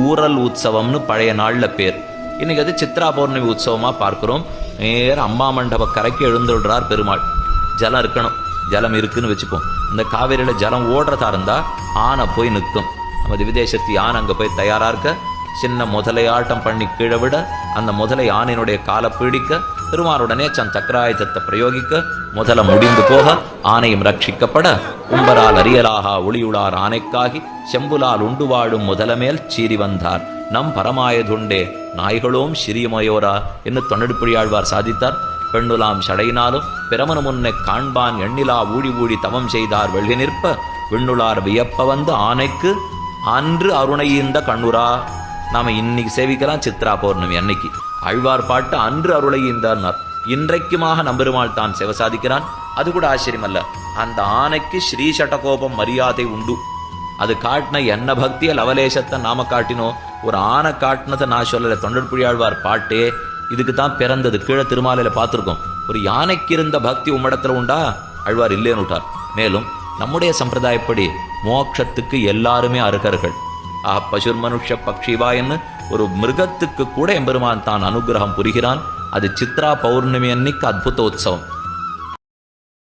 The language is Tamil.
ஊரல் உற்சவம்னு பழைய நாளில் பேர். இன்னைக்கு அது சித்ரா பௌர்ணமி உற்சவமாக பார்க்குறோம். நேரம் அம்மா மண்டப கரைக்கு எழுந்துள்ளார் பெருமாள். ஜலம் இருக்கணும், ஜலம் இருக்குன்னு வச்சுப்போம். இந்த காவேரியில் ஜலம் ஓடுறதா இருந்தால் ஆனை போய் நிற்கும். நம்ம விதேசத்து யானை அங்கே போய் தயாராக இருக்க, சின்ன முதலையாட்டம் பண்ணி கீழே விட, அந்த முதலை ஆனையினுடைய காலை பீடிக்க, பெருமாளுடனே தன் சக்கராயுதத்தை பிரயோகிக்க, முதல முடிந்து போக, ஆணையும் ரட்சிக்கப்பட, உம்பரால் அரியலாக ஒளியுளார் ஆனைக்காகி செம்புலால் உண்டு வாழும் முதலமேல் சீறி வந்தார் நம் பரமாயதுண்டே நாய்களோம் சிறியமையோரா என்று தொண்டடிப்புழியாழ்வார் சாதித்தார். பெண்ணுலாம் சடையினாலும் பிரமண முன்னை காண்பான் எண்ணிலா ஊழி ஊழி தவம் செய்தார் வெள்ளி நிற்ப விண்ணுளார் வியப்ப வந்து ஆனைக்கு அன்று அருணையீந்த கண்ணுரா. நாம இன்னைக்கு சேவிக்கலாம் சித்ரா பௌர்ணமி அன்னைக்கு. ஆழ்வார் பாட்டு அன்று அருளையீந்தார். இன்றைக்குமாக நம்பெருமாள் தான் சேவை சாதிக்கிறான். அது கூட ஆச்சரியம் அல்ல. அந்த ஆனைக்கு ஸ்ரீ சட்டகோபம் மரியாதை உண்டு. அது காட்டின என்ன பக்திய லவலேசத்தை நாம காட்டினோம். ஒரு ஆனை காட்டினதை நான் சொல்லலை. தொண்டர்புழியாழ்வார் பாட்டே இதுக்கு தான் பிறந்தது. கீழே திருமாலையில பார்த்துருக்கோம். ஒரு யானைக்கு இருந்த பக்தி உம்மிடத்துல உண்டா? ஆழ்வார் இல்லேன்னு விட்டார். மேலும் நம்முடைய சம்பிரதாயப்படி மோட்சத்துக்கு எல்லாருமே அருகர்கள். பசுர் மனுஷ பக்ஷிவாயன்னு ஒரு மிருகத்துக்கு கூட எம்பெருமான் தான் அனுகிரகம் புரிகிறான். அது சித்ரா பௌர்ணமி அன்னைக்கு அத்புத உற்சவம்.